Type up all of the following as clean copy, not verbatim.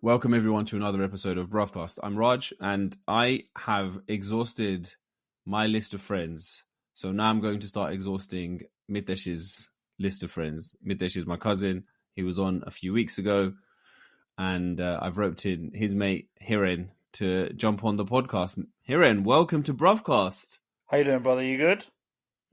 Welcome everyone to another episode of Bruvcast. I'm Raj and I have exhausted my list of friends. So now I'm going to start exhausting Mitesh's list of friends. Mitesh is my cousin. He was on a few weeks ago and I've roped in his mate Hiren to jump on the podcast. Hiren, welcome to Bruvcast. How you doing, brother? You good?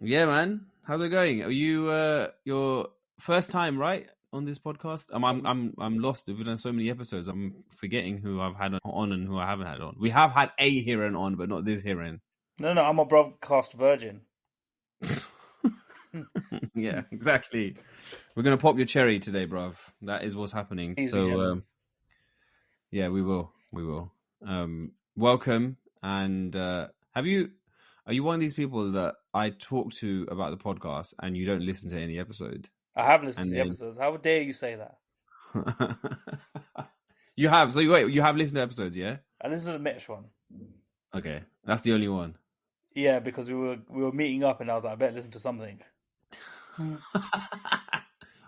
Yeah, man. How's it going? Are you your first time, right, on this podcast? I'm lost. We've done so many episodes. I'm forgetting who I've had on and who I haven't had on. We have had a Hiren on, but not this Hiren. No, I'm a Bruvcast virgin. Yeah, exactly. We're gonna pop your cherry today, bruv. That is what's happening. Yeah, we will. Welcome. And are you one of these people that I talk to about the podcast and you don't listen to any episode? I have listened to the episodes. How dare you say that? You have. So wait, you have listened to episodes, yeah? I listened to the Mitch one. Okay, that's the only one. Yeah, because we were meeting up and I was like, I better listen to something.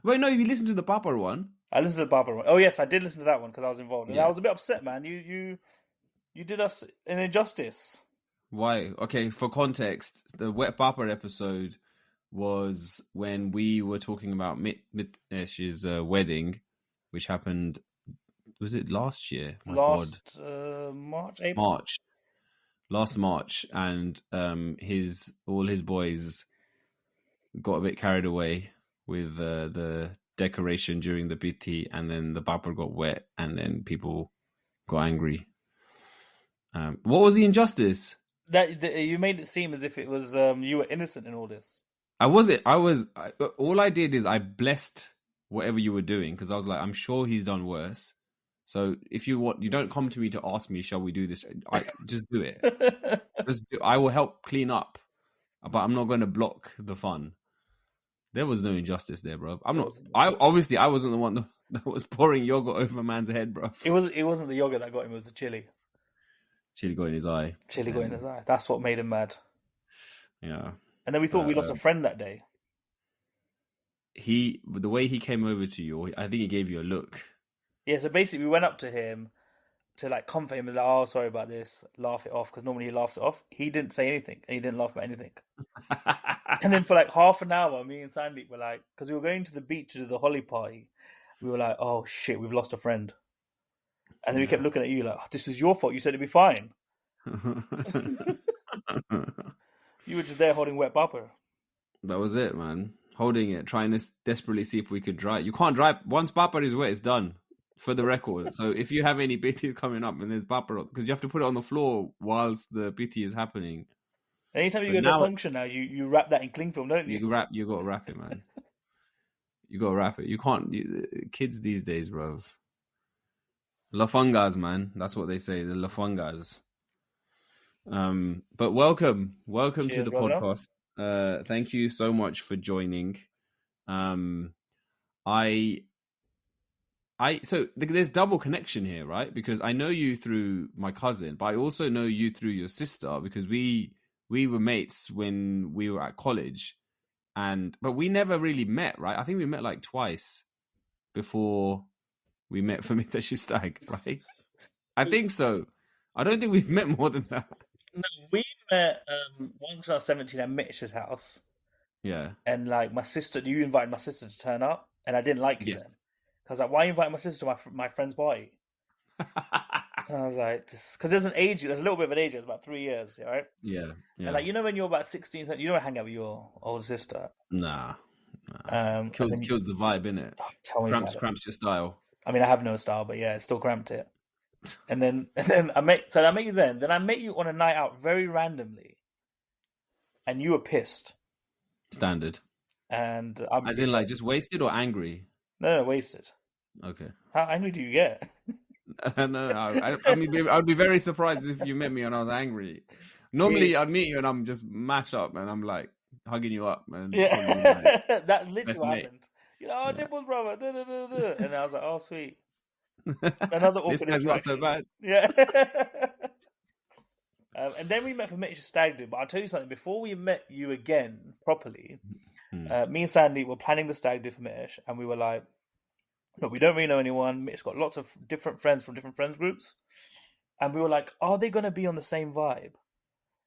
Wait, no, you listened to the Papa one. I listened to the Papa one. Oh yes, I did listen to that one because I was involved. And I was a bit upset, man. You did us an injustice. Why? Okay, for context, the Wet Papa episode was when we were talking about Mitesh's wedding, which happened. Was it last year? March, April. Last March, and all his boys got a bit carried away with the decoration during the BT, and then the Papa got wet, and then people got angry. What was the injustice? That you made it seem as if it was you were innocent in all this. All I did is I blessed whatever you were doing because I was like, I'm sure he's done worse. So if you don't come to me to ask me, shall we do this? Just do it. I will help clean up, but I'm not going to block the fun. There was no injustice there, bro. I wasn't the one that was pouring yogurt over a man's head, bro. It wasn't the yogurt that got him. It was the chili. Chili got in his eye. Got in his eye. That's what made him mad. Yeah. And then we thought we lost a friend that day. The way he came over to you, I think he gave you a look. Yeah, so basically we went up to him to like comfort him and like, oh, sorry about this, laugh it off, because normally he laughs it off. He didn't say anything, and he didn't laugh about anything. And then for like half an hour, me and Sandy were like, because we were going to the beach to do the holly party, we were like, oh shit, we've lost a friend. And then we kept looking at you like, oh, this is your fault. You said it'd be fine. You were just there holding Wet Papa. That was it, man. Holding it, trying to desperately see if we could dry it. You can't dry. Once Papa is wet, it's done. For the record. So if you have any BTs coming up and there's Papa, because you have to put it on the floor whilst the BT is happening. Anytime you go to a function now, you wrap that in cling film, don't you? You got to wrap it, man. You got to wrap it. You can't. Kids these days, bro. Lafungas, man. That's what they say. The lafungas. But welcome Cheers, to the brother. Podcast. Thank you so much for joining. So there's double connection here, right? Because I know you through my cousin, but I also know you through your sister because we were mates when we were at college, but we never really met, right? I think we met like twice before we met for Mitesh's stag, right? I think so. I don't think we've met more than that. No, we met once when I was 17 at Mitch's house. Yeah. And like you invited my sister to turn up, and I didn't like you then. Because like, why invite my sister to my friend's party? And I was like, because there's a little bit of an age, it's about 3 years, right? Yeah. And like, when you're about 16, you don't hang out with your older sister. Nah. Kills the vibe, innit? Oh, tell me cramps your style. I mean, I have no style, but yeah, it still cramped it. And then I met you then. Then I met you on a night out very randomly, and you were pissed. Standard. And as in, like, just wasted or angry? No, wasted. Okay. How angry do you get? No. I'd be very surprised if you met me and I was angry. Normally, I'd meet you and I'm just mashed up and I'm like hugging you up. And yeah, that literally happened. Dimples, brother. Da, da, da, da. And I was like, oh, sweet. Another awkward This guy's not so bad. Yeah. And then we met for Mitch's stag do. But I'll tell you something. Before we met you again properly, me and Sandy were planning the stag do for Mitch, and we were like, no, we don't really know anyone. Mitch got lots of different friends from different friends groups, and we were like, are they going to be on the same vibe?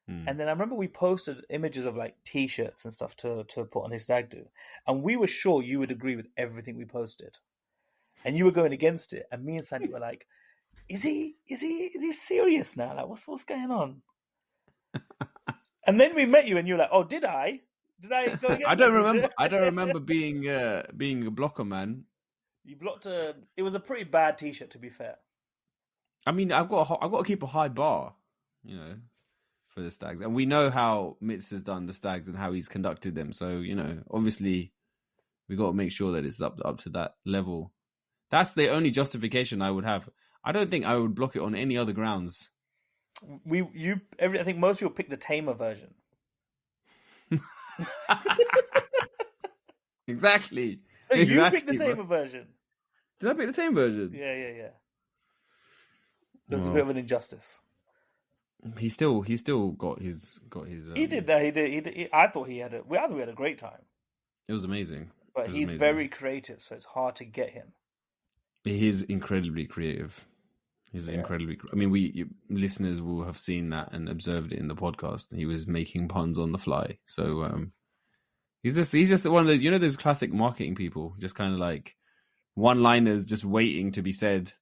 Hmm. And then I remember we posted images of like T-shirts and stuff to put on his stag do, and we were sure you would agree with everything we posted, and you were going against it, and me and Sandy were like, is he serious now? Like, what's going on? And then we met you, and you were like, oh, did I? Did I go I against that don't remember. T-shirt? I don't remember being a blocker, man. You blocked a. It was a pretty bad T-shirt, to be fair. I mean, I've got to keep a high bar, you know, for the Stags, and we know how Mitz has done the Stags and how he's conducted them. So you know, obviously, we got to make sure that it's up to that level. That's the only justification I would have. I don't think I would block it on any other grounds. I think most people pick the tamer version. Exactly. You picked the Exactly, bro. tamer version. Did I pick the same version? Yeah. That's a Well, bit of an injustice. he still got his He did that. He did. I thought he had a. I thought we had a great time. It was amazing. But It was he's amazing. very creative, so it's hard to get him. He is incredibly creative. He's incredibly. I mean, listeners will have seen that and observed it in the podcast. He was making puns on the fly. So he's just one of those, you know, those classic marketing people, just kind of like one-liners just waiting to be said.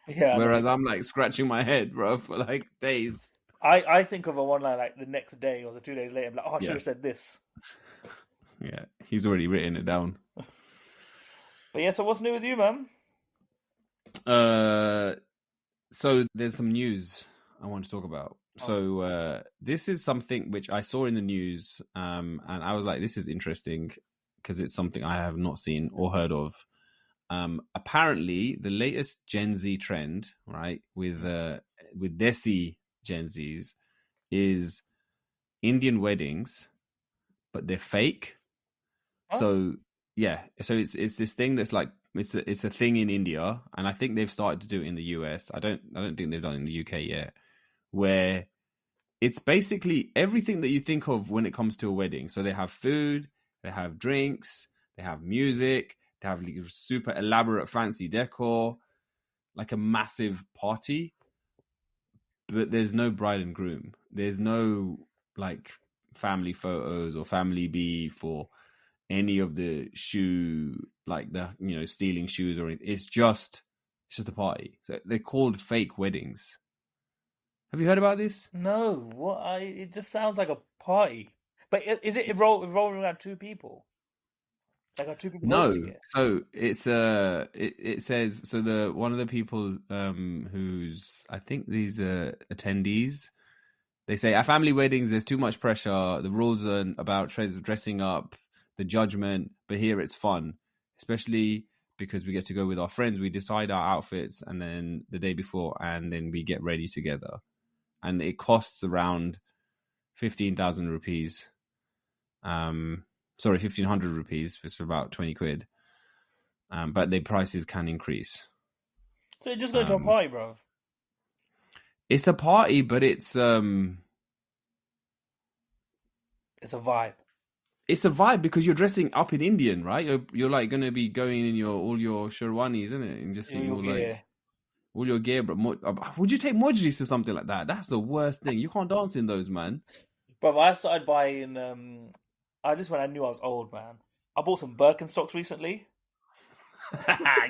Yeah. Whereas I'm like scratching my head, bro, for like days. I think of a one line like the next day or the 2 days later. I'm like, oh, I should Yeah. have said this. Yeah, he's already written it down. But yeah, so what's new with you, man? So there's some news I want to talk about. So this is something which I saw in the news, and I was like, this is interesting because it's something I have not seen or heard of. Apparently, the latest Gen Z trend, right, with Desi Gen Zs, is Indian weddings, but they're fake. Huh? So yeah, so it's this thing that's like it's a thing in India, and I think they've started to do it in the US. I don't think they've done it in the UK yet, where it's basically everything that you think of when it comes to a wedding. So they have food, they have drinks, they have music, they have like super elaborate fancy decor, like a massive party, but there's no bride and groom. There's no like family photos or family beef or any of the shoe, like the, you know, stealing shoes or anything. It's just a party. So they're called fake weddings. Have you heard about this? No, it just sounds like a party. But is it revolving around two people? Like, are two people hosting No. it? So it's it says, so the one of the people who's, I think these attendees, they say at family weddings there's too much pressure. The rules are about dressing up, the judgment, but here it's fun, especially because we get to go with our friends. We decide our outfits and then the day before, and then we get ready together. And it costs around 15,000 rupees. Sorry, 1,500 rupees, which is about 20 quid. But the prices can increase. So you just go to a party, bro. It's a party, but it's a vibe. It's a vibe because you're dressing up in Indian, right? You're like going to be going in all your sherwanis, isn't it? And just in all your gear. But would you take mojlis to something like that? That's the worst thing. You can't dance in those, man. Bro, I started buying. Just when I knew I was old, man. I bought some Birkenstocks recently.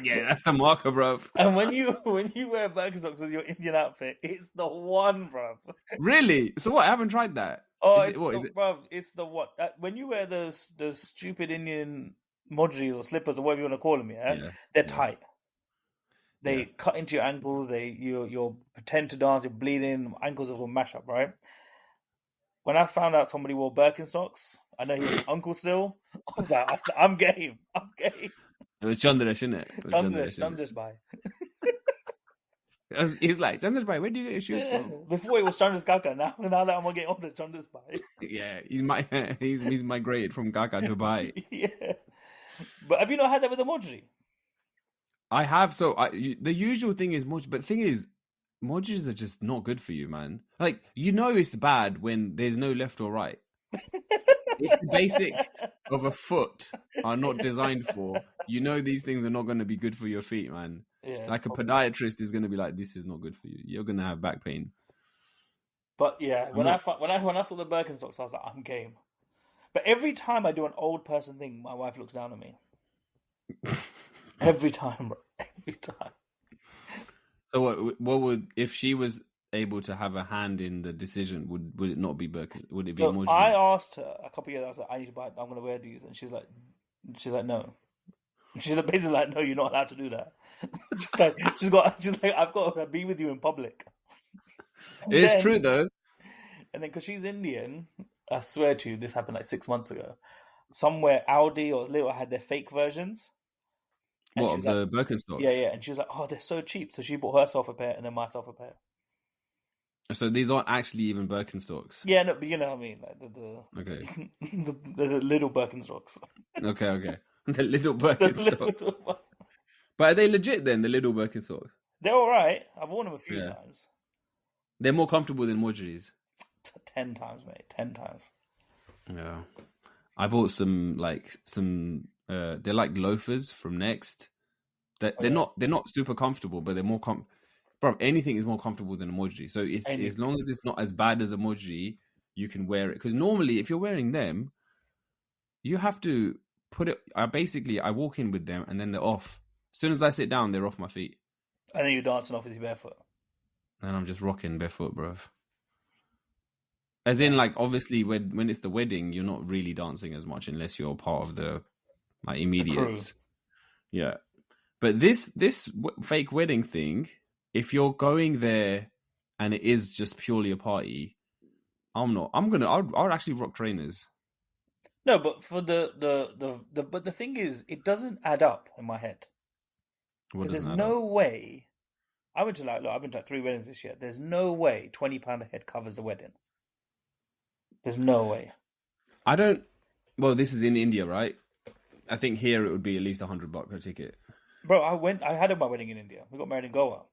Yeah, that's the marker, bro. And when you wear Birkenstocks with your Indian outfit, it's the one, bro. Really? So what? I haven't tried that. Oh, it's the what? When you wear those stupid Indian mojis or slippers or whatever you want to call them, they're tight. They cut into your ankles. You pretend to dance. You're bleeding. Ankles are all mash up, right? When I found out somebody wore Birkenstocks, I know he was an uncle still. I was like, I'm game. I'm game. It was Chandresh, isn't it? Chandresh bhai. He was like, Chandresh bhai, where do you get your shoes from? Before it was Chandresh Kaka. Now that I'm gonna get older, Chandresh bhai. Yeah, he's migrated from Kaka to bhai. Yeah, but have you not had that with the moji? I have. So the usual thing is moji, but the thing is, mojis are just not good for you, man. Like, you know, it's bad when there's no left or right. if the basics of a foot are not designed for, these things are not going to be good for your feet, man. Yeah, like a podiatrist is going to be like, this is not good for you. You're going to have back pain. But yeah, I'm when I not. saw the Birkenstocks, I was like, I'm game. But every time I do an old person thing, my wife looks down on me. Every time, bro. Every time. So what would, if she was able to have a hand in the decision, would it not be Birkin? Would it be So I Mojri? asked her a couple of years. I was like, I need to buy. I'm going to wear these, and she's like, no. She's basically like, no, you're not allowed to do that. she's like, I've got to be with you in public. And It's true though. And then because she's Indian, I swear to you, this happened like 6 months ago. Somewhere Audi or Little had their fake versions. And What, she of was like, the Birkenstocks? yeah. And she was like, oh, they're so cheap. So she bought herself a pair and then myself a pair. So these aren't actually even Birkenstocks. Yeah, no, but you know what I mean, like Okay. the little Birkenstocks. Okay. The little Birkenstocks. But are they legit then? The little Birkenstocks? They're all right. I've worn them a few times. They're more comfortable than Mojris. 10 times, mate. 10 times. Yeah. I bought some they're like loafers from Next. They're not super comfortable, but they're more bro, anything is more comfortable than a Mojri. So as long as it's not as bad as a Mojri, you can wear it. Because normally, if you're wearing them, you have to put it. I walk in with them and then they're off. As soon as I sit down, they're off my feet. And then you're dancing off with your barefoot. And I'm just rocking barefoot, bruv. As in, like, obviously, when it's the wedding, you're not really dancing as much unless you're part of the immediates. Yeah. But this fake wedding thing, if you're going there and it is just purely a party, I'll actually rock trainers. No, but for but the thing is, it doesn't add up in my head. Because there's no way. I've been to 3 weddings this year. There's no way £20 a head covers the wedding. There's no way. Well, this is in India, right? I think here it would be at least $100 per ticket. Bro, I had my wedding in India. We got married in Goa.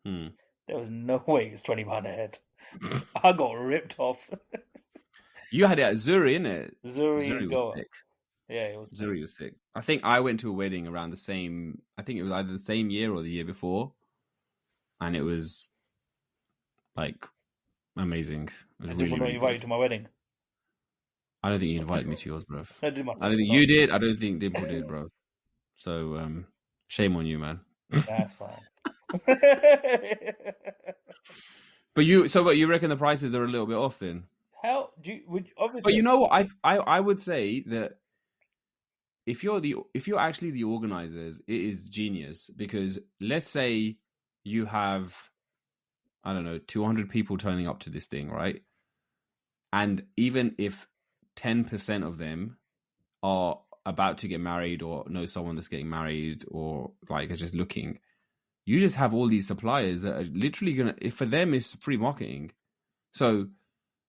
There was no way it's £20 a head. I got ripped off. You had it at Zuri, innit? Zuri Goa. Sick. Yeah, it was. Zuri was sick. I think I went to a wedding around the same. I think it was either the same year or the year before, and it was like amazing. It was Did really invite you to my wedding? I don't think you invited me to yours, bro. I did myself. I don't think you did. I don't think Dimple did, bro. So shame on you, man. That's fine. But you reckon the prices are a little bit off then? How would obviously? But you know what? I would say that if you're actually the organizers, it is genius, because let's say you have, I don't know, 200 people turning up to this thing, right? And even if 10% of them are about to get married or know someone that's getting married or like are just looking, you just have all these suppliers that are literally if for them it's free marketing. So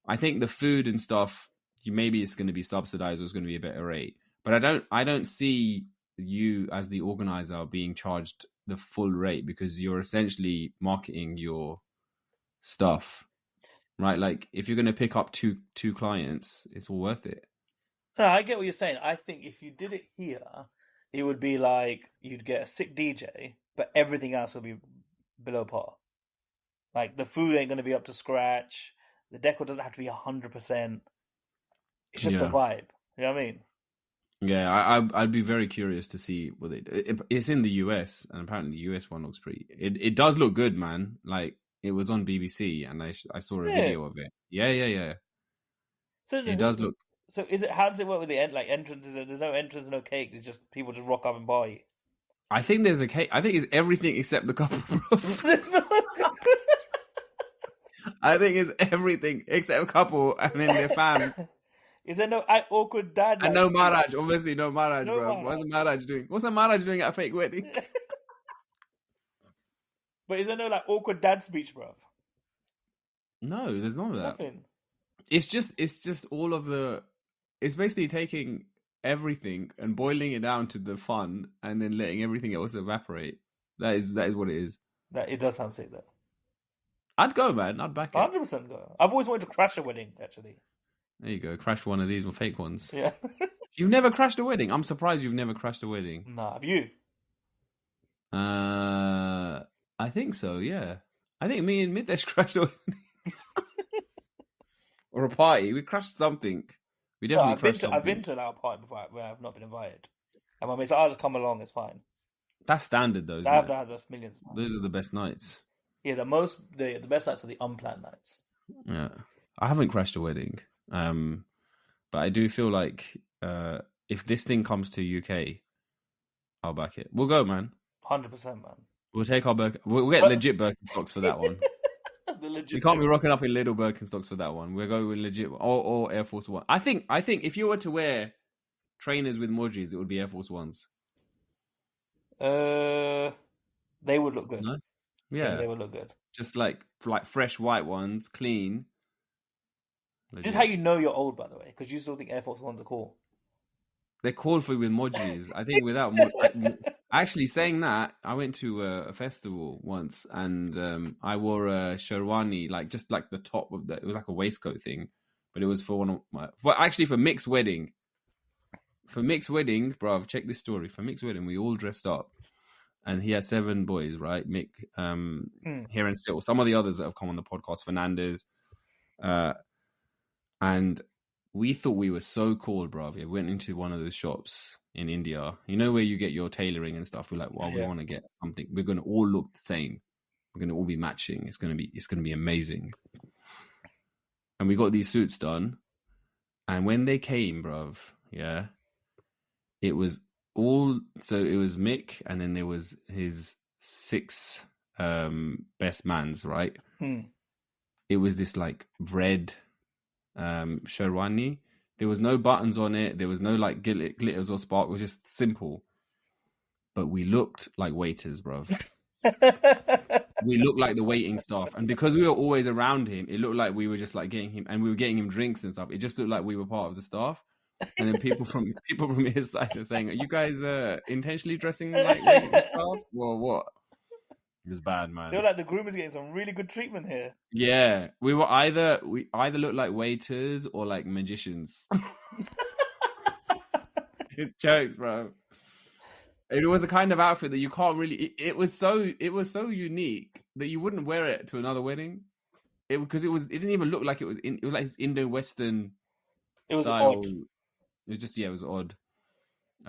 I think the food and stuff, maybe it's going to be subsidized or it's going to be a better rate. But I don't see you as the organizer being charged the full rate, because you're essentially marketing your stuff, right? Like if you're going to pick up two clients, it's all worth it. No, I get what you're saying. I think if you did it here, it would be like you'd get a sick DJ, but everything else would be below par. Like the food ain't going to be up to scratch. The decor doesn't have to be 100%. It's just a vibe. You know what I mean? Yeah, I'd be very curious to see what it's in the US, and apparently the US one looks pretty. It does look good, man. Like it was on BBC, and I saw a video of it. Yeah. So it does look. So how does it work with the entrances? There's no entrance, no cake. It's just people just rock up and party. I think there's a cake. I think it's everything except the couple. I think it's everything except a couple and then their fam. Is there no awkward dad? And no Maharaj, obviously no Maharaj, bro. What's the Maharaj doing? What's the Maharaj doing at a fake wedding? But is there no awkward dad speech, bro? No, there's none of that. Nothing. It's just all of the. It's basically taking everything and boiling it down to the fun, and then letting everything else evaporate. That is what it is. That it does sound sick though. I'd go, man. I'd back it. 100% go. I've always wanted to crash a wedding, actually. There you go. Crash one of these or fake ones. Yeah. You've never crashed a wedding. I'm surprised you've never crashed a wedding. Nah, have you? I think so. Yeah. I think me and Middesh crashed a wedding. Or a party. We crashed something. We No, definitely crashed something. I've been to an out party before where I've not been invited. And my mates, I'll just come along. It's fine. That's standard though, isn't I've it? had those millions of times. Those are the best nights. Yeah, the best nights are the unplanned nights. Yeah. I haven't crashed a wedding. But I do feel like if this thing comes to UK, I'll back it. We'll go, man. 100%, man. We'll take our we'll get legit Birkenstocks for that one. We can't be rocking up in little Birkenstocks for that one. We're going with legit or Air Force One. I think if you were to wear trainers with emojis, it would be Air Force Ones. They would look good. No? Yeah, they would look good. Just like fresh white ones, clean. Legit. Just how you know you're old, by the way, because you still think Air Force Ones are cool. They're called for with emojis. I think without actually saying that, I went to a festival once and I wore a sherwani, just like the top of it was like a waistcoat thing, but it was for one of my. Well, actually, for Mick's wedding. For Mick's wedding, bruv, check this story. For Mick's wedding, we all dressed up, and he had 7 boys, right? Mick, here and still some of the others that have come on the podcast, Fernandez, and. We thought we were so cool, bruv. We went into one of those shops in India. You know where you get your tailoring and stuff. We're like, well, we want to get something. We're going to all look the same. We're going to all be matching. It's going to be amazing. And we got these suits done. And when they came, bruv, yeah, it was it was Mick, and then there was his 6 best mans, right? It was this like red sherwani. There was no buttons on it. There was no like glitters or spark. It was just simple. But we looked like waiters, bruv. We looked like the waiting staff, and because we were always around him, it looked like we were just like getting him, and we were getting him drinks and stuff. It just looked like we were part of the staff. And then people from his side were saying, "Are you guys intentionally dressing like waiting staff? Well, what?" It was bad, man. They were like, the groom is getting some really good treatment here. Yeah, we either looked like waiters or like magicians. It's jokes, bro. It was a kind of outfit that you can't really. It was so unique that you wouldn't wear it to another wedding. It didn't even look like it was. It was like Indo-Western. It was style. odd. It was just it was odd.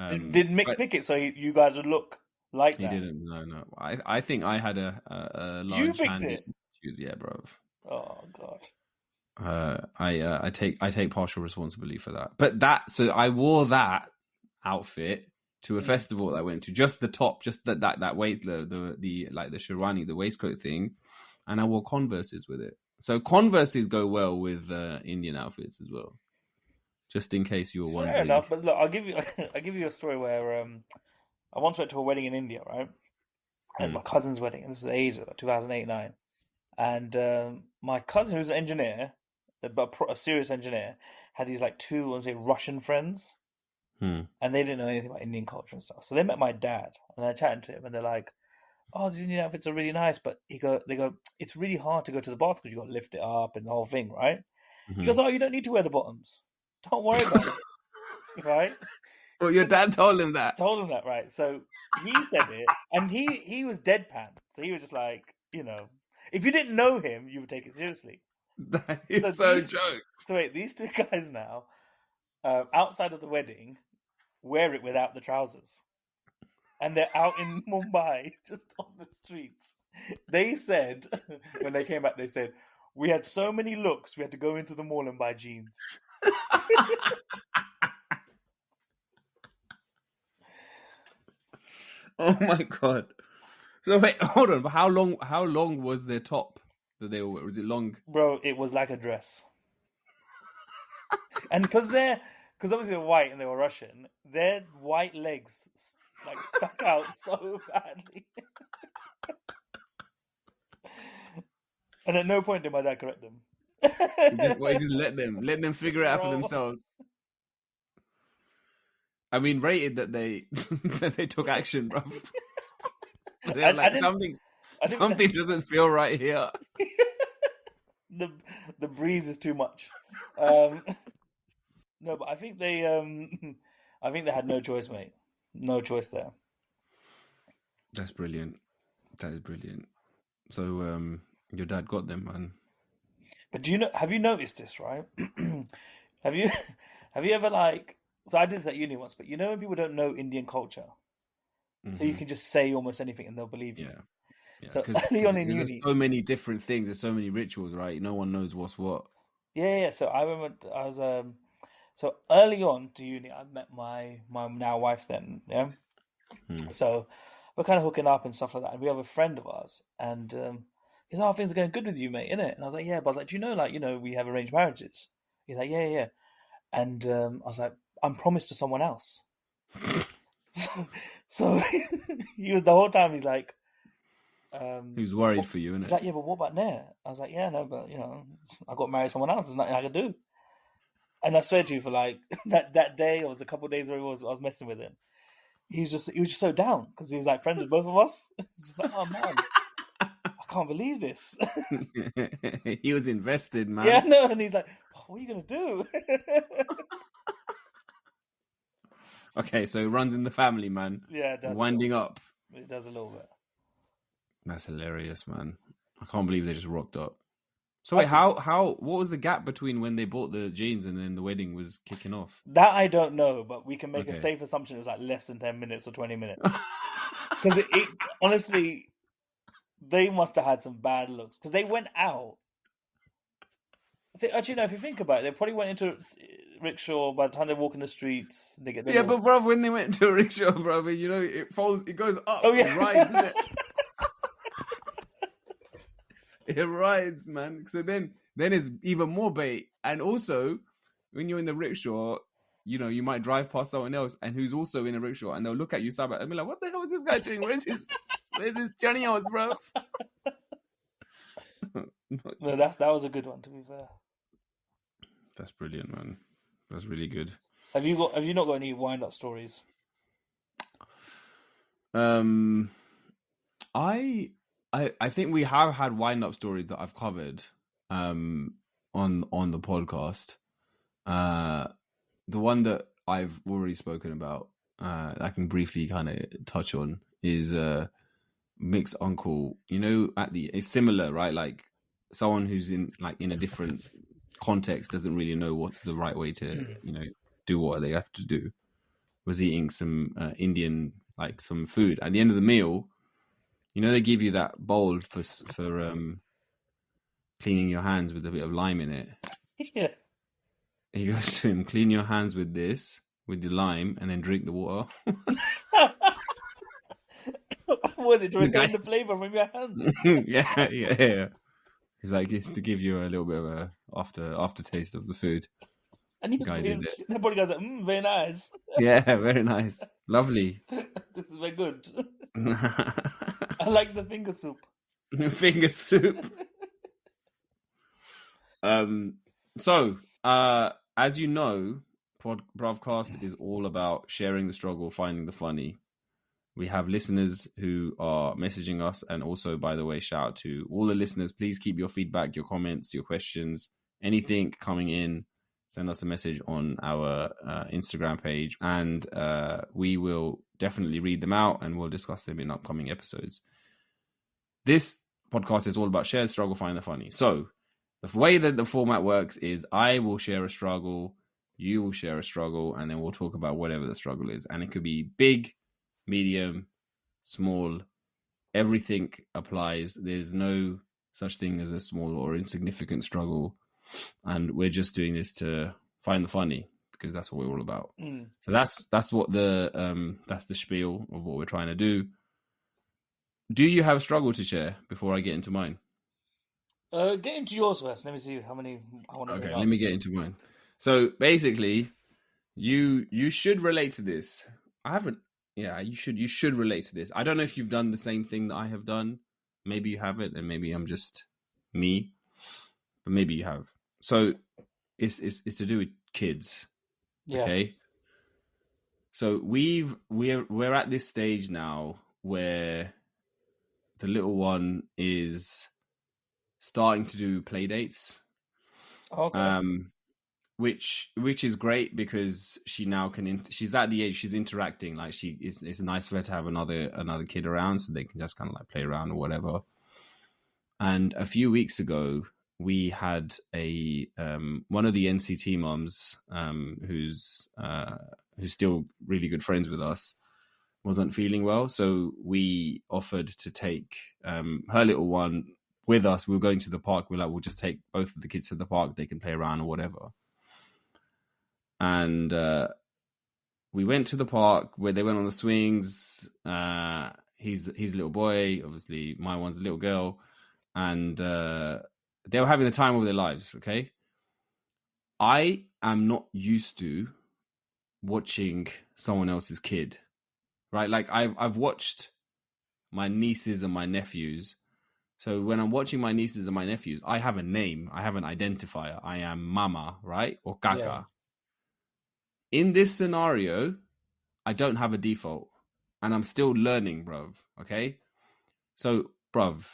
Did Mick pick it so you guys would look like that? He didn't. No. I think I had a large. You picked it. Yeah, bro. Oh god. I take partial responsibility for that. But so I wore that outfit to a festival that I went to, just the top, just that waist, the like the sherwani, the waistcoat thing, and I wore Converses with it. So Converses go well with Indian outfits as well. Just in case you were wondering. Fair enough, but look, I'll give you a story where I once went to a wedding in India, right? And my cousin's wedding, and this was ages ago, 2008-9. And my cousin, who's an engineer, but a serious engineer, had these like 2, let's say, Russian friends, and they didn't know anything about Indian culture and stuff. So they met my dad, and they're chatting to him, and they're like, "Oh, these Indian outfits are really nice," but they go, "It's really hard to go to the bath because you got to lift it up and the whole thing, right?" He goes, "Oh, you don't need to wear the bottoms. Don't worry about it." Right? Well, your dad told him that. Told him that, right? So he said it, and he was deadpan. So he was just like, if you didn't know him, you would take it seriously. That is so joke. So wait, these 2 guys now, outside of the wedding, wear it without the trousers, and they're out in Mumbai, just on the streets. They said when they came back, they said, "We had so many looks, we had to go into the mall and buy jeans." Oh my god! So wait, hold on. But how long was their top that they were? Was it long? Bro, it was like a dress. And because obviously they're white and they were Russian, their white legs like stuck out so badly. And at no point did my dad correct them. He just let them figure it out for themselves. I mean, rated that they that they took action, bro. They're like, something doesn't feel right here. The breeze is too much. No, but I think they I think they had no choice, mate. No choice there. That's brilliant. That is brilliant. So, your dad got them, man. But do you know? Have you noticed this? Right? Have you have you ever like? So I did this at uni once, but you know when people don't know Indian culture, so you Hmm. can just say almost anything and they'll believe you. Yeah, yeah. So Because early on in there's uni, so many different things. There's so many rituals, right? No one knows what's what. yeah. So I remember I was so early on to uni, I met my now wife then, yeah. Hmm. So we're kind of hooking up and stuff like that, and we have a friend of ours, and he's like, "Oh, things are going good with you, mate, innit?" And I was like, "Yeah," but I was like, "Do you know, like, we have arranged marriages?" He's like, "Yeah, yeah, yeah." And I was like, "I'm promised to someone else." So he was the whole time. He's like, Who's worried what, for you, he's innit? like, "Yeah, but what about Nair?" I was like, "Yeah, no, but I got married to someone else. There's nothing I can do." And I swear to you, for like that day, or it was a couple of days where I was messing with him. He was just so down because he was like friends with both of us. He's just like, "Oh man, I can't believe this." He was invested, Yeah, man. no, and he's like, "Oh, "What are you gonna do?" Okay, so it runs in the family, man. Yeah, it does a little Winding bit. up. It does a little bit. That's hilarious, man. I can't believe they just rocked up. So wait, That's good. what was the gap between when they bought the jeans and then the wedding was kicking off? That I don't know, but we can make a Okay. safe assumption it was like less than 10 minutes or 20 minutes. Because it honestly, they must have had some bad looks because they went out. Actually, no. If you think about it, they probably went into rickshaw. By the time they walk in the streets, they get their Yeah, little. but bro, when they went to a rickshaw, bro, it folds, it goes up, Oh it yeah, rides, isn't it? It rides, man. So then it's even more bait. And also, when you're in the rickshaw, you might drive past someone else and who's also in a rickshaw, and they'll look at you, stop and be like, "What the hell is this guy doing? Where's his journey house, bro?" no, that was a good one. To be fair, That's brilliant, man. That's really good. have you not got any wind up stories? Um, I think we have had wind up stories that I've covered on the podcast. The one that I've already spoken about, I can briefly kind of touch on is Mick's uncle. It's similar, right? Like someone who's in a different context doesn't really know what's the right way to do what they have to do. Was eating some Indian, like some food at the end of the meal. They give you that bowl for cleaning your hands with a bit of lime in it. Yeah. He goes to him, clean your hands with this, with the lime, and then drink the water. Was it to The guy, retain the flavor from your hand? yeah. He's like, it's to give you a little bit of a aftertaste of the food. And The guy did it. the body goes like, very nice. Yeah, very nice, lovely. This is very good. I like the finger soup. Finger soup. So, as you know, Bruvcast is all about sharing the struggle, finding the funny. We have listeners who are messaging us, and also, by the way, shout out to all the listeners. Please keep your feedback, your comments, your questions, anything coming in. Send us a message on our Instagram page, and we will definitely read them out, and we'll discuss them in upcoming episodes. This podcast is all about shared struggle, find the funny. So, the way that the format works is I will share a struggle, you will share a struggle, and then we'll talk about whatever the struggle is. And it could be big, medium, small, everything applies. There's no such thing as a small or insignificant struggle. And we're just doing this to find the funny because that's what we're all about. Mm. So that's what that's the spiel of what we're trying to do. Do you have a struggle to share before I get into mine? Get into yours first. Let me see how many I want to bring Okay, up. let me get into mine. So basically, you should relate to this. I haven't. Yeah, you should relate to this. I don't know if you've done the same thing that I have done. Maybe you haven't, and maybe I'm just me, but maybe you have. So it's to do with kids. Yeah. Okay. So we're at this stage now where the little one is starting to do play dates. Okay. which is great because she now can. She's at the age she's interacting. Like it's nice for her to have another kid around, so they can just kind of like play around or whatever. And a few weeks ago, we had a one of the NCT moms who's still really good friends with us, wasn't feeling well, so we offered to take her little one with us. We were going to the park. We're like, we'll just take both of the kids to the park. They can play around or whatever. And we went to the park where they went on the swings. He's a little boy. Obviously, my one's a little girl. And they were having the time of their lives, okay? I am not used to watching someone else's kid, right? Like, I've watched my nieces and my nephews. So when I'm watching my nieces and my nephews, I have a name. I have an identifier. I am Mama, right? Or Kaka. Yeah. In this scenario, I don't have a default. And I'm still learning, bruv, okay? So, bruv,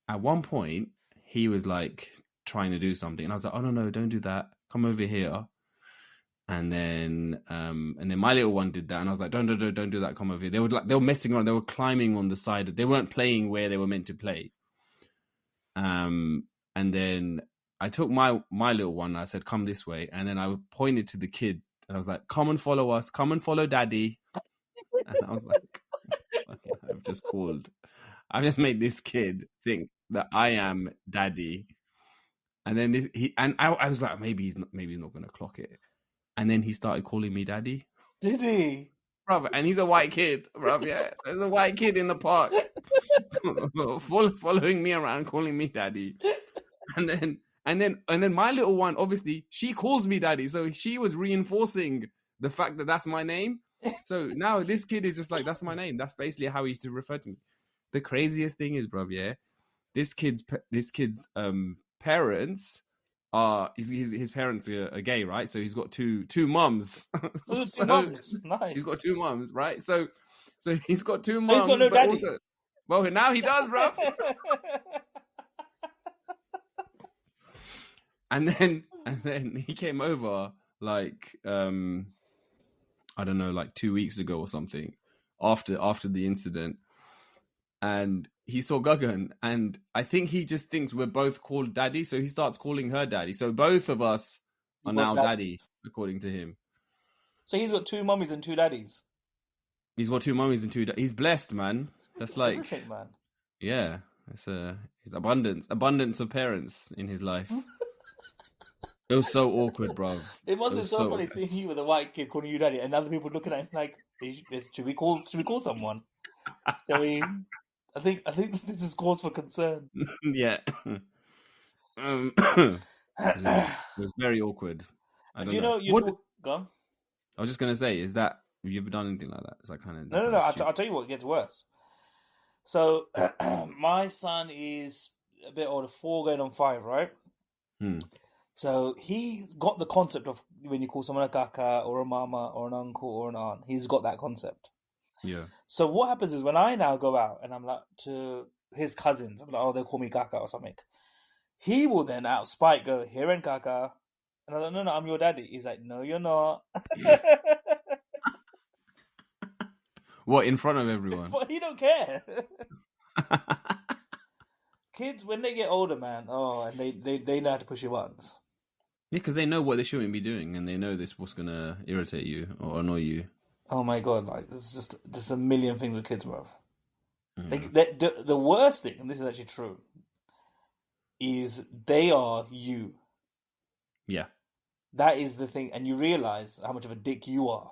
at one point, he was like trying to do something. And I was like, oh, no, don't do that. Come over here. And then my little one did that. And I was like, don't do that. Come over here. They were messing around. They were climbing on the side. They weren't playing where they were meant to play. And then I took my little one. And I said, come this way. And then I pointed to the kid. And I was like, come and follow us. Come and follow daddy. And I was like, I've just made this kid think that I am daddy. And then I was like, maybe he's not going to clock it. And then he started calling me daddy. Did he? Brother, and he's a white kid, brother. Yeah, there's a white kid in the park following me around, calling me daddy. And then my little one, obviously, she calls me daddy. So she was reinforcing the fact that that's my name. So now this kid is just like, that's my name. That's basically how he used to refer to me. The craziest thing is, bro, yeah, this kid's parents are his parents are gay, right? So he's got two mums. Two mums, nice. He's got two mums, right? So he's got two mums. He's got no daddy. Also, well, now he does, bro. and then he came over like I don't know, like 2 weeks ago or something, after the incident. And he saw Gagan, and I think he just thinks we're both called daddy, so he starts calling her daddy. So both of us are now daddy, according to him. So he's got two mummies and two daddies. He's got two mummies and two daddies. He's blessed, man. That's like, horrific, man. Yeah, it's abundance of parents in his life. It was so awkward, bro. It must have been so funny seeing you with a white kid calling you daddy, and other people looking at him like, should we call someone? I think this is cause for concern. Yeah. It was very awkward. Do you know you gone? I was just gonna say, have you ever done anything like that? Is that kind of no? I'll tell you what gets worse. So my son is a bit older, 4 going on 5, right? So he got the concept of when you call someone a kaka or a mama or an uncle or an aunt. He's got that concept. Yeah. So what happens is when I now go out and I'm like to his cousins, I'm like, oh, they'll call me kaka or something. He will then out of spite go, Hiren kaka. And I'm like, no, I'm your daddy. He's like, no, you're not. What, in front of everyone? He don't care. Kids, when they get older, man, and they know how to push your buttons. Yeah, because they know what they shouldn't be doing, and they know what's going to irritate you or annoy you. Oh my god! Like there's just a million things with kids, bro. The worst thing, and this is actually true, is they are you. Yeah, that is the thing, and you realize how much of a dick you are,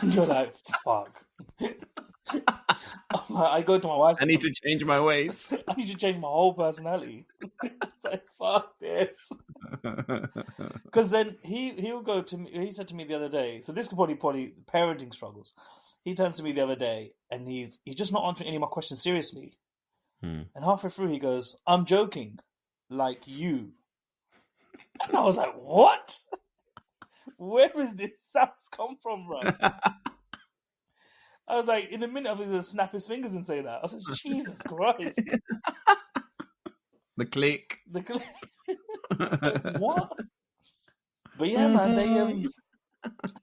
and you're like, "Fuck." I go to my wife. I need to change my ways. I need to change my whole personality. It's like, fuck this. Because then he'll go to me. He said to me the other day. So this could probably parenting struggles. He turns to me the other day and he's just not answering any of my questions seriously. And halfway through he goes, "I'm joking, like you." And I was like, "What? Where is this sass come from, bro?" I was like, in a minute, I was going to snap his fingers and say that. I was like, Jesus Christ. The click. Like, what? But yeah, man,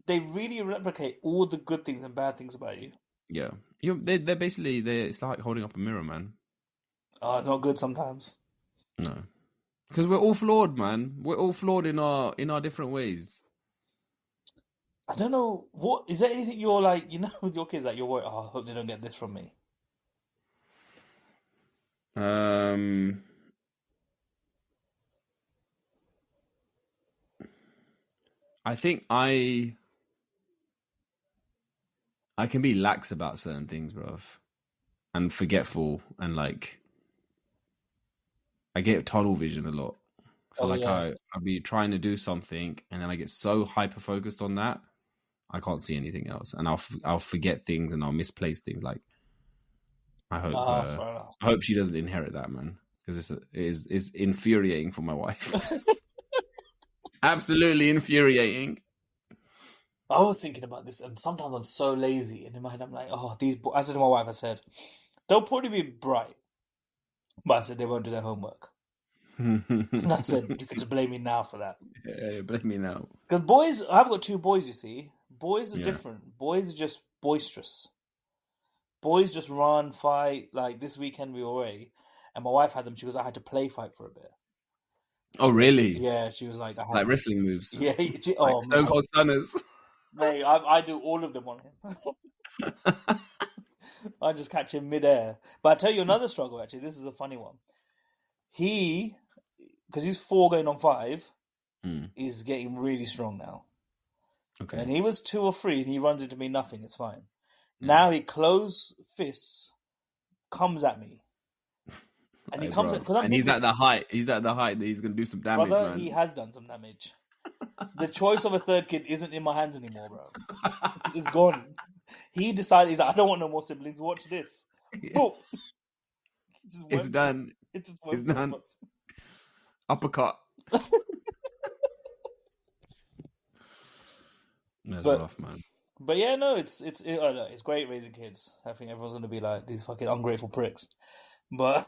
they really replicate all the good things and bad things about you. Yeah, they're basically it's like holding up a mirror, man. Oh, it's not good sometimes. No, because we're all flawed, man. We're all flawed in our different ways. I don't know what is there anything you're like, with your kids that you're worried. Oh, I hope they don't get this from me. I think I can be lax about certain things, bro, and forgetful, and like I get tunnel vision a lot. So Oh like yeah. I'll be trying to do something, and then I get so hyper focused on that, I can't see anything else, and I'll forget things, and I'll misplace things. Like I Fair enough. hope she doesn't inherit that, man, because it's infuriating for my wife. Absolutely infuriating. I was thinking about this, and sometimes I'm so lazy, and in my head I'm like, oh, I said to my wife, I said, they'll probably be bright, but I said they won't do their homework. And I said, you can just blame me now for that. Yeah, blame me now. Because boys, I've got two boys, you see. Boys are Yeah. different. Boys are just boisterous. Boys just run, fight. Like this weekend we were away, and my wife had them. She goes, I had to play fight for a bit. Oh, really? Yeah, she was like, I had Like wrestling moves. Yeah, Like oh Stone man, Cold Stunners. mate, I do all of them on him. I just catch him midair. But I tell you another struggle. Actually, this is a funny one. Because he's 4 going on 5, is getting really strong now. Okay. And he was 2 or 3, and he runs into me, nothing. It's fine. Now he close fists, comes at me, and he comes because I'm. And he's at the height. He's at the height that he's gonna do some damage, brother, man. he has done some damage. The choice of a third kid isn't in my hands anymore, bro. It's gone. He decided, he's like, I don't want no more siblings. Watch this. Yeah. Boom. It's done. It just It's done. Uppercut. That's rough, man. But yeah, no, it's great raising kids. I think everyone's gonna be like these fucking ungrateful pricks. But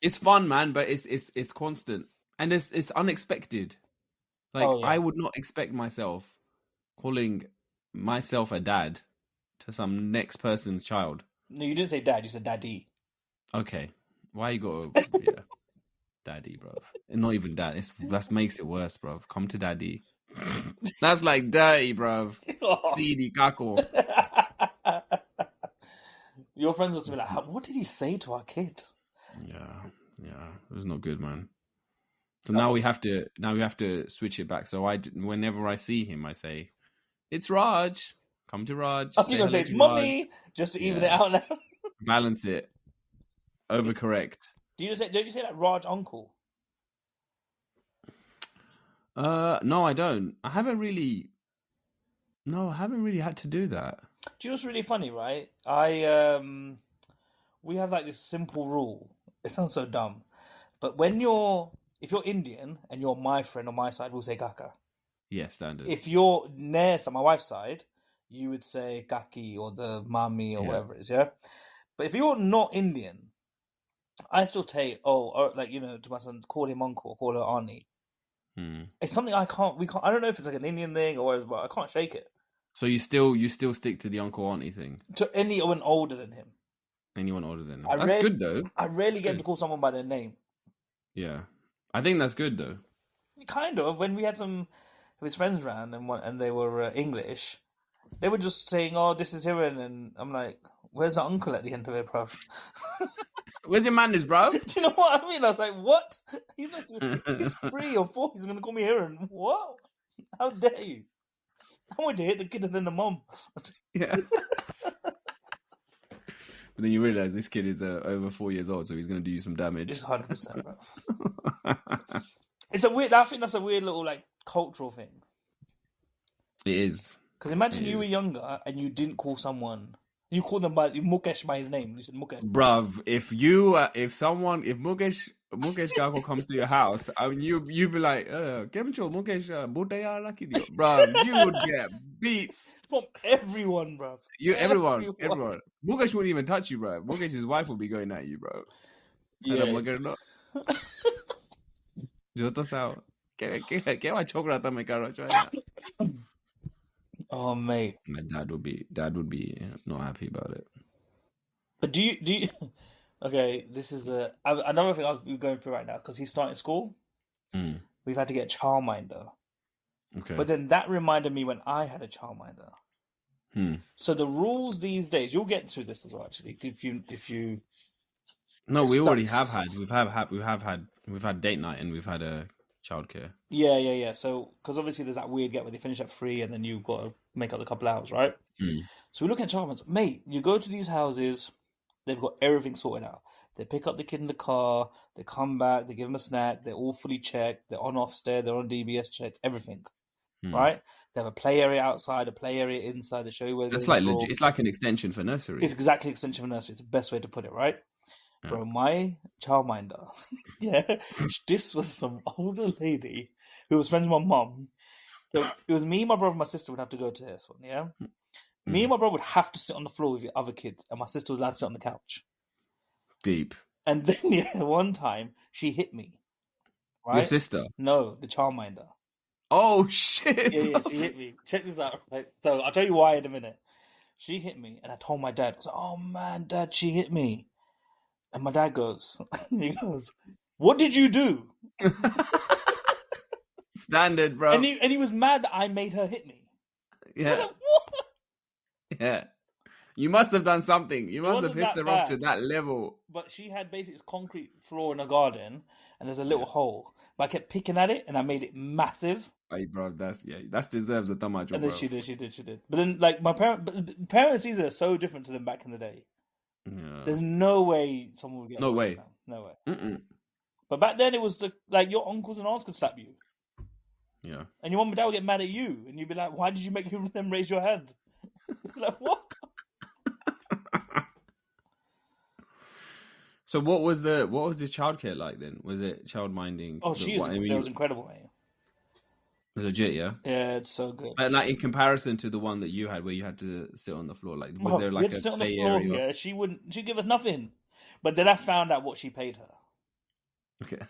it's fun, man. But it's constant, and it's unexpected. Like I would not expect myself calling myself a dad to some next person's child. No, you didn't say dad. You said daddy. Okay, why you got daddy, bro? And not even dad. That makes it worse, bro. Come to daddy. That's like dirty, bro. Seedy caco. Your friends must be like, what did he say to our kid? Yeah, it was not good, man. So now we have to switch it back. So whenever I see him, I say, "It's Raj. Come to Raj." I think I'm gonna say it's mummy, just to even it out now. Balance it. Overcorrect. Don't you say that Raj uncle? No, I don't. I haven't really had to do that. Do you know what's really funny, right? We have like this simple rule. It sounds so dumb, but if you're Indian and you're my friend on my side, we'll say kaka. Yeah, standard. If you're Nes on my wife's side, you would say kaki or the mami or whatever it is, yeah? But if you're not Indian, I still say, to my son, call him uncle, call her auntie. It's something I don't know if it's like an Indian thing or whatever, but I can't shake it. So you still stick to the uncle auntie thing? To anyone older than him. Anyone older than him. That's good, though. I rarely get him to call someone by their name. Yeah. I think that's good, though. Kind of. When we had some of his friends around and they were English, they were just saying, oh, this is Hiren. And I'm like, where's the uncle at the end of it, bruv? Where's your manners, bro? Do you know what I mean? I was like, what? He's 3 or 4. He's going to call me Hiren. What? How dare you? I want to hit the kid and then the mom. Yeah. But then you realise this kid is over 4 years old, so he's going to do you some damage. It's 100%, bro. I think that's a weird little like cultural thing. It is. Because imagine you were younger and you didn't call someone. You called them by Mukesh by his name. You said Mukesh. Bruv, if Mukesh Gakko comes to your house, I mean, you'd be like, Kemcho Mukesh Budaya Laki Dio. Bruv, you would get beats. From everyone, bruv. Everyone. Mukesh wouldn't even touch you, bruv. Mukesh's wife would be going at you, bro. Yeah. Yo te sao. get my chocolate me caro. Oh, mate. My dad would be not happy about it. But do you? Okay, this is another thing I'm going through right now because he's starting school. Mm. We've had to get a childminder. Okay. But then that reminded me when I had a childminder. So the rules these days, you'll get through this as well. Actually, if you. No, we already have had. We've had date night and we've had a childcare. Yeah. So because obviously there's that weird gap where they finish at 3 and then you've got to make up the couple hours, right? So we're looking at childminders. Mate, you go to these houses, they've got everything sorted out. They pick up the kid in the car, they come back, they give them a snack, they're all fully checked, they're on Ofsted, they're on DBS checks, everything. Right? They have a play area outside, a play area inside. They show you where it's like legit. It's like an extension for nursery. It's exactly an extension for nursery. It's the best way to put it, right? Yeah. Bro, my childminder, this was some older lady who was friends with my mum. So it was me, my brother, and my sister would have to go to this one, yeah? Me and my brother would have to sit on the floor with the other kids, and my sister was allowed to sit on the couch. Deep. And then, one time, she hit me. Right? Your sister? No, the childminder. Oh, shit. Yeah, she hit me. Check this out. Right? So I'll tell you why in a minute. She hit me, and I told my dad, I was like, oh, man, Dad, she hit me. And my dad goes, what did you do? Standard, bro. And he was mad that I made her hit me. Yeah. Like, what? Yeah. You must have done something. You must have pissed her off to that level. But she had basically this concrete floor in a garden, and there's a little hole. But I kept picking at it, and I made it massive. Hey, bro, that deserves a thumb. And then she did. But then, like, parents these are so different to them back in the day. Yeah. There's no way someone would get no way. Now. No way. Mm-mm. But back then, it was like your uncles and aunts could slap you. Yeah. And your mum and dad would get mad at you, and you'd be like, "Why did you make them raise your hand?" Like, what? So what was his childcare like then? Was it childminding? Oh, it was incredible, mate. Legit, yeah. Yeah, it's so good. But like in comparison to the one that you had, where you had to sit on the floor, like was there like a sit on the play floor area? here? She'd give us nothing. But then I found out what she paid her. Okay.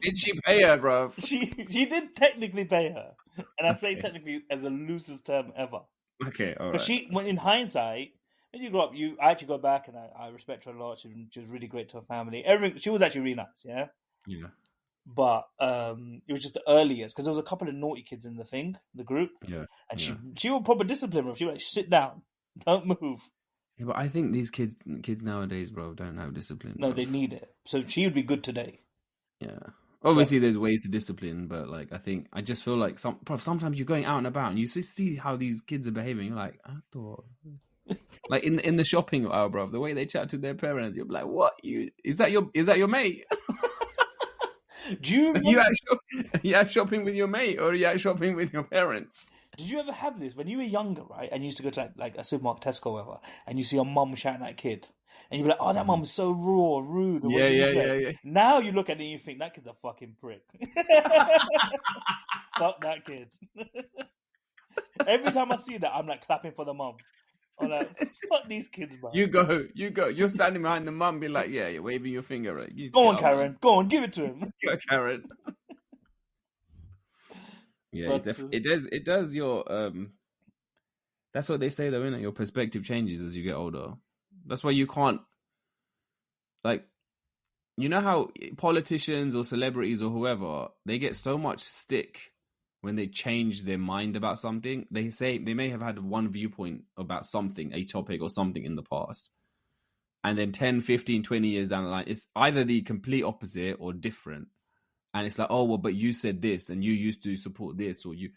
Did she pay her, bro? She did technically pay her, and I say technically as the loosest term ever. Okay, all right. But when in hindsight, when you grow up, I actually go back and I respect her a lot. She was really great to her family. She was actually really nice, yeah. Yeah. But it was just the earliest because there was a couple of naughty kids in the group. Yeah. And she would probably discipline them. She would like, sit down, don't move. Yeah, but I think these kids nowadays, bro, don't have discipline. No, they need it. So she would be good today. Yeah. Obviously, there's ways to discipline, but like I just feel like sometimes you're going out and about and you see how these kids are behaving. You're like, I thought, like in the shopping aisle, bro, the way they chat to their parents, you're like, what? Is that your mate? Do you remember... Are you out shopping with your mate or are you out shopping with your parents? Did you ever have this when you were younger, right? And you used to go to like a supermarket, Tesco, or whatever, and you see your mum shouting at a kid, and you'd be like, "Oh, that mum's so raw, rude." Yeah. Now you look at it and you think that kid's a fucking prick. Fuck that kid. Every time I see that, I'm like clapping for the mum. I'm like, fuck these kids, bro. You go. You're standing behind the mum, be like, yeah, you're waving your finger. Right? Go on, Karen. Man. Go on, give it to him. Go, Karen. Yeah, it does your that's what they say though, innit? Your perspective changes as you get older. That's why you can't, like, you know how politicians or celebrities or whoever, they get so much stick when they change their mind about something. They say they may have had one viewpoint about something, a topic or something in the past, and then 10, 15, 20 years down the line, it's either the complete opposite or different. And it's like, oh, well, but you said this and you used to support this, or you...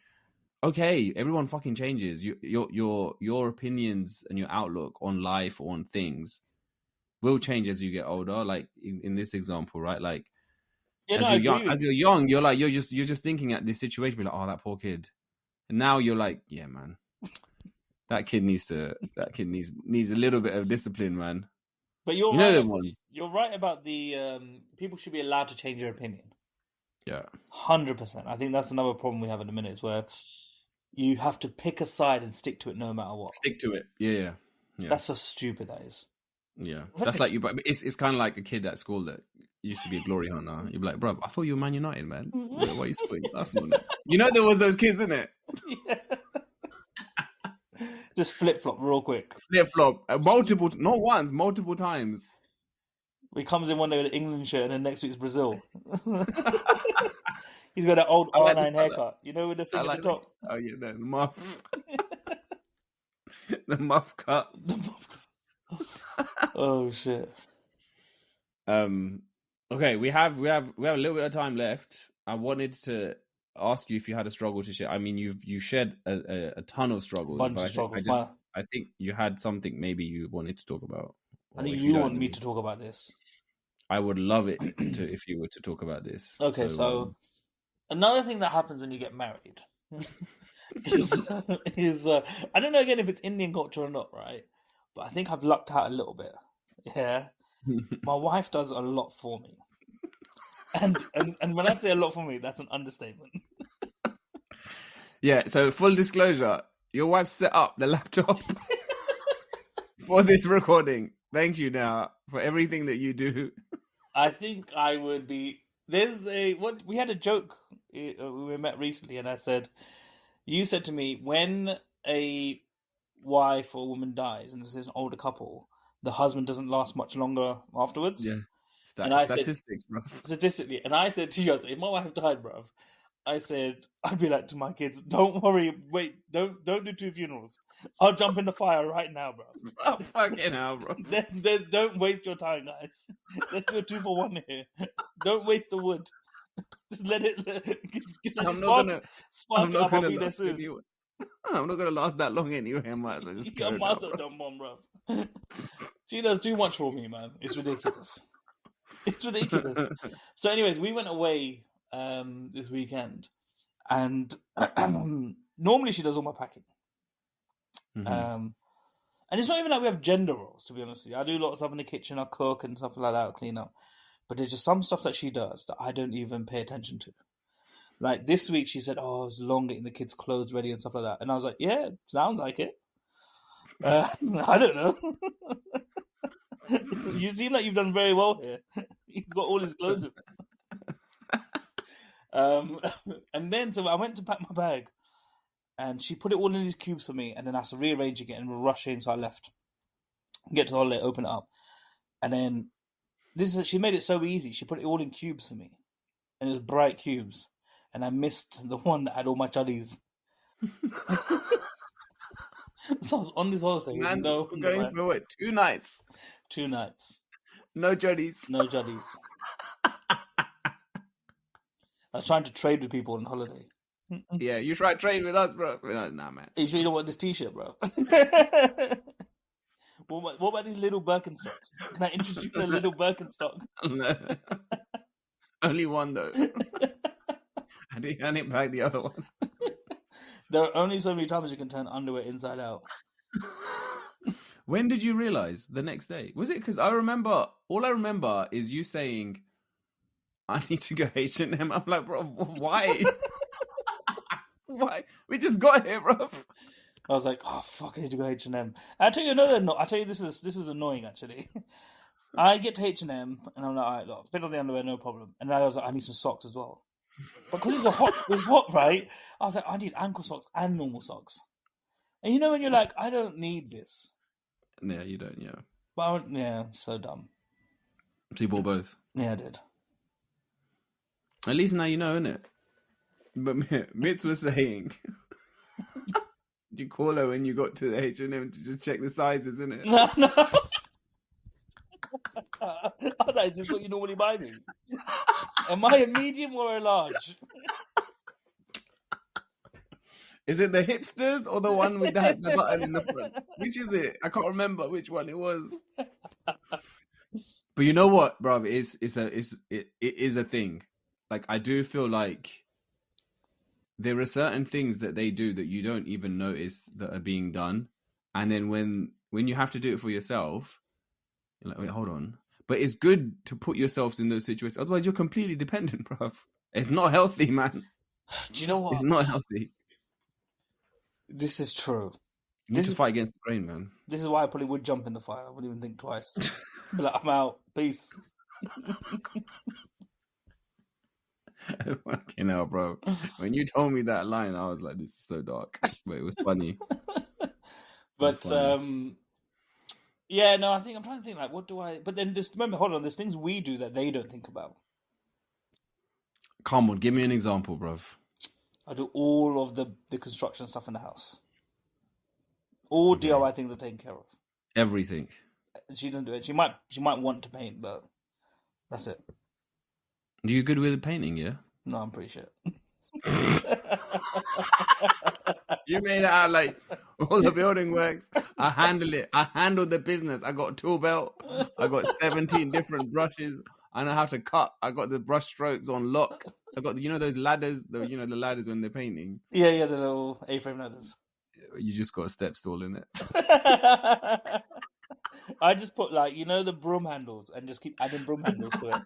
Okay, everyone fucking changes. Your opinions and your outlook on life or on things will change as you get older. Like in this example, right? Like as you're young, you're like you're just thinking at this situation, be like, oh, that poor kid. And now you're like, yeah, man, that kid needs a little bit of discipline, man. But you're right about the people should be allowed to change their opinion. Yeah, 100%. I think that's another problem we have in a minute, is where you have to pick a side and stick to it no matter what. Stick to it. Yeah. That's so stupid, that is. Yeah, that's like you. But it's kind of like a kid at school that used to be a glory hunter, you'd be like, bro, I thought you were Man United, man. Like, why are you supporting Arsenal? You know there was those kids, innit? Yeah. Just flip flop real quick. Flip flop, multiple, not once, multiple times. He comes in one day with an England shirt, and then next week's Brazil. He's got that old R9 haircut, you know, with the thing at the top. Oh yeah, the muff, the muff cut. Oh shit. Okay, we have a little bit of time left. I wanted to ask you if you had a struggle to share. I mean, you shared a ton of struggles. Bunch of struggles. I think you had something maybe you wanted to talk about. I think you want me to talk about this. I would love it if you were to talk about this. Okay, so another thing that happens when you get married is I don't know again if it's Indian culture or not, right? But I think I've lucked out a little bit. Yeah, my wife does a lot for me, and when I say a lot for me, that's an understatement. Yeah. So full disclosure, your wife set up the laptop for this recording. Thank you now for everything that you do. I think I would be. We had a joke. We met recently, and I said, you said to me, when a wife or woman dies, and this is an older couple, the husband doesn't last much longer afterwards. Yeah, statistics, bro. Statistically, and I said to you, if my wife died, bro, I said I'd be like to my kids, don't worry, wait, don't do 2 funerals. I'll jump in the fire right now, bro. Oh, fucking hell, bro. Don't waste your time, guys. Let's do a 2 for 1 here. Don't waste the wood. Just let it spark up. I'll be there soon. Anyway. I'm not gonna last that long anyway. I might as well just go now, bro. She does too much for me, man. It's ridiculous. It's ridiculous. So, anyways, we went away this weekend, and normally she does all my packing. Mm-hmm. And it's not even like we have gender roles, to be honest with you. I do a lot of stuff in the kitchen, I cook and stuff like that, I clean up. But there's just some stuff that she does that I don't even pay attention to. Like this week, she said, "Oh, it's long getting the kids' clothes ready and stuff like that." And I was like, "Yeah, sounds like it." I don't know. You seem like you've done very well here. He's got all his clothes with him. And then, so I went to pack my bag, and she put it all in these cubes for me, and then I had to rearrange it, and we're rushing, so I left. Get to the holiday, open it up, and then she made it so easy. She put it all in cubes for me, and it was bright cubes, and I missed the one that had all my chuddies. So I was on this holiday. Man, we're going for what? 2 nights. 2 nights. No juddies. No juddies. I was trying to trade with people on holiday. Yeah, you try to trade with us, bro. Nah, man. Are you sure you don't want this t-shirt, bro? What about these little Birkenstocks? Can I interest you in a little Birkenstock? No. Only one, though. I didn't buy the other one. There are only so many times you can turn underwear inside out. When did you realize? The next day? Was it because all I remember is you saying, I need to go H&M. I'm like, bro, why? Why? We just got here, bro. I was like, oh, fuck, I need to go H&M. I'll tell you this was annoying, actually. I get to H&M, and I'm like, all right, look, bit on the underwear, no problem. And I was like, I need some socks as well. But because it was hot, right? I was like, I need ankle socks and normal socks. And you know when you're like, I don't need this. Yeah, you don't, yeah. But so dumb. So you bought both? Yeah, I did. At least now you know, innit? But Mitz was saying, you call her when you got to the H&M to just check the sizes, innit? No. I was like, is this what you normally buy me? Am I a medium or a large? Is it the hipsters or the one with the button in the front? Which is it? I can't remember which one it was. But you know what, bruv? It is a thing. Like, I do feel like there are certain things that they do that you don't even notice that are being done. And then when you have to do it for yourself, you're like, wait, hold on. But it's good to put yourselves in those situations. Otherwise, you're completely dependent, bruv. It's not healthy, man. Do you know what? It's not healthy. This is true. You need to fight against the grain, man. This is why I probably would jump in the fire. I wouldn't even think twice. Be like, I'm out. Peace. Fucking hell, bro. When you told me that line, I was like, this is so dark. But it was funny. But funny. yeah, no, I think I'm trying to think like, what do I? But then just remember, hold on, there's things we do that they don't think about. Come on, give me an example, bruv. I do all of the construction stuff in the house. All Okay. DIY things are taken care of. Everything. She doesn't do it. She might want to paint, but that's it. Are you good with painting, yeah? No, I'm pretty shit. You made it out like all the building works. I handle it. I handle the business. I got a tool belt. I got 17 different brushes. I know how to cut. I got the brush strokes on lock. I got those ladders. The ladders when they're painting. Yeah, the little A-frame ladders. You just got a step stool in it. I just put the broom handles and just keep adding broom handles to it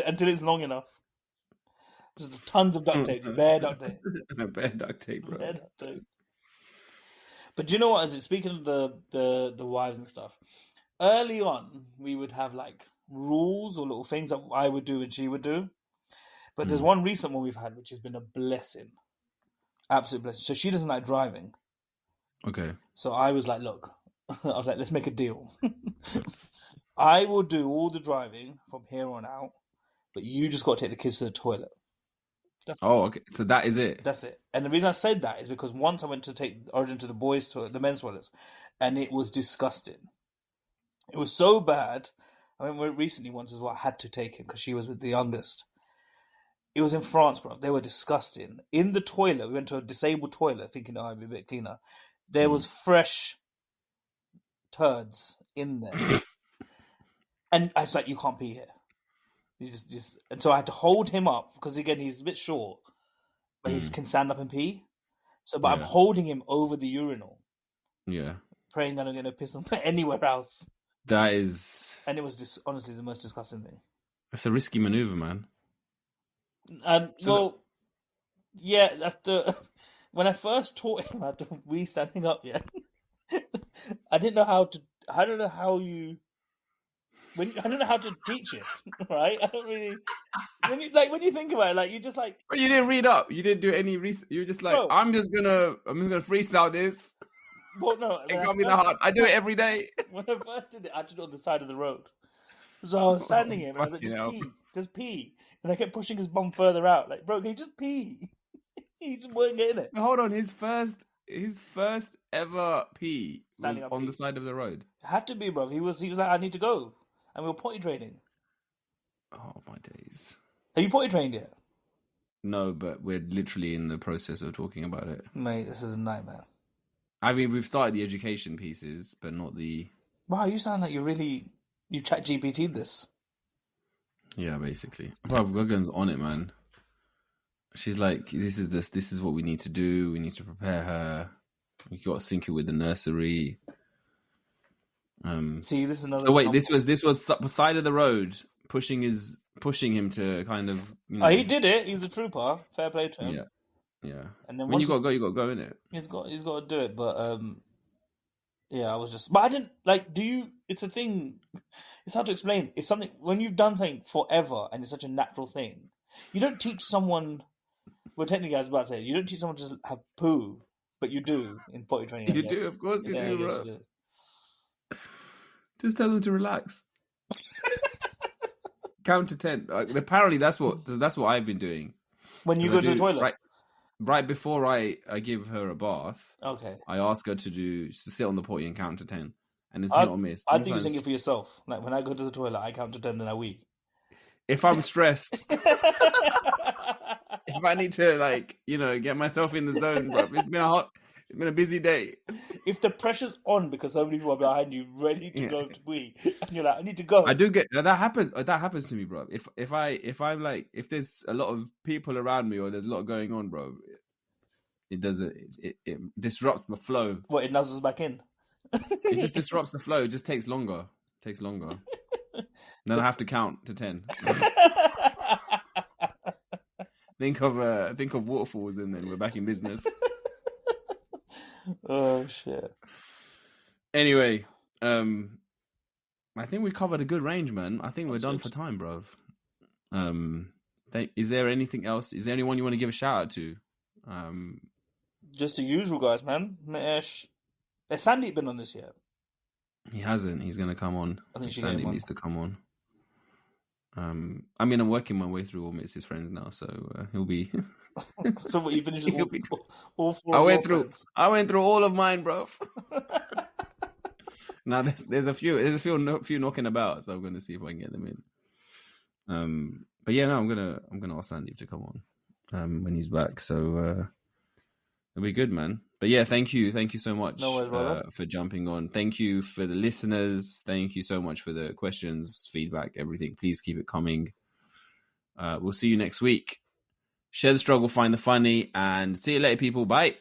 until it's long enough. Just tons of duct tape, bare duct tape. Bare duct tape, bro. Bare duct tape. But do you know what? Speaking of the wives and stuff, early on we would have like rules or little things that I would do and she would do. But there's one recent one we've had which has been a blessing, absolute blessing. So she doesn't like driving. Okay. So I was like, look, let's make a deal. I will do all the driving from here on out, but you just got to take the kids to the toilet. Oh, okay. So that is it. That's it. And the reason I said that is because once I went to take Origin to the boys' toilet, the men's toilets, and it was disgusting. It was so bad. I mean, recently once as well, I had to take him because she was with the youngest. It was in France, bro. They were disgusting. In the toilet, we went to a disabled toilet, thinking, it'd be a bit cleaner. There was fresh turds in there. And I was like, you can't pee here. You just, and so I had to hold him up because again he's a bit short, but he can stand up and pee. So, but I'm holding him over the urinal. Yeah. Praying that I'm going to piss him anywhere else. That is, and it was just honestly the most disgusting thing. It's a risky maneuver, man. And yeah, after when I first taught him how to wee standing up, I didn't know how to. I don't know how you. I don't know how to teach it, right? I don't really. When you think about it, you just like. But you didn't read up. You didn't do any research. You were just like, bro, I'm just gonna freestyle this. Well, no, it can't be that hard. I do it every day. When I first did it, I did it on the side of the road. So I was standing here, and I was like, just pee, and I kept pushing his bum further out. Like, bro, can you just pee? He just weren't getting it. Hold on, his first ever pee was on the side of the road. It had to be, bro. He was like, I need to go. And we were potty training. Oh, my days. Have you potty trained yet? No, but we're literally in the process of talking about it. Mate, this is a nightmare. I mean, we've started the education pieces, but not the... Wow, you sound like you chat GPT'd this. Yeah, basically. Bro, Guggen's on it, man. She's like, this is what we need to do. We need to prepare her. We got to sync it with the nursery. See, this is another. So wait, this was side of the road, pushing him to kind of. He did it. He's a trooper. Fair play to him. Yeah. And then when you got to go in it. He's got to do it, but yeah, I was just. But I didn't like. Do you? It's a thing. It's hard to explain. It's something when you've done something forever and it's such a natural thing. You don't teach someone. Well, technically, I was about to say you don't teach someone to just have poo, but you do in potty training. You do, of course, you do, bro. You do. Just tell them to relax. Count to 10. Apparently, that's what I've been doing. When you go to the toilet, right before I give her a bath. Okay. I ask her to sit on the potty and count to 10, and it's hit or miss. I think you're thinking for yourself. Like when I go to the toilet, I count to 10, then I wee. If I'm stressed, if I need to get myself in the zone, bro. It's been a busy day. If the pressure's on because so many people are behind you, ready to go to wee, and you're like, I need to go. I do get that happens. That happens to me, bro. If there's a lot of people around me or there's a lot going on, bro, it disrupts the flow. What, it nuzzles back in? It just disrupts the flow. It just takes longer. Then I have to count to 10. Think of waterfalls, and then we're back in business. Oh shit. Anyway, I think we covered a good range, man. I think we're done for time, bro. Is there anything else? Is there anyone you want to give a shout out to? Just the usual guys, man. Has Sandeep been on this yet? He hasn't. He's going to come on. I think Sandeep needs to come on. I mean, I'm working my way through all Mrs. friends now, so he'll be. So what, you finished all four? I went through all of mine, bro. Now there's a few knocking about, so I'm going to see if I can get them in. But yeah, no, I'm gonna ask Sandeep to come on when he's back. So it'll be good, man. But yeah, thank you so much for jumping on. Thank you for the listeners. Thank you so much for the questions, feedback, everything. Please keep it coming. We'll see you next week. Share the struggle, find the funny, and see you later, people. Bye.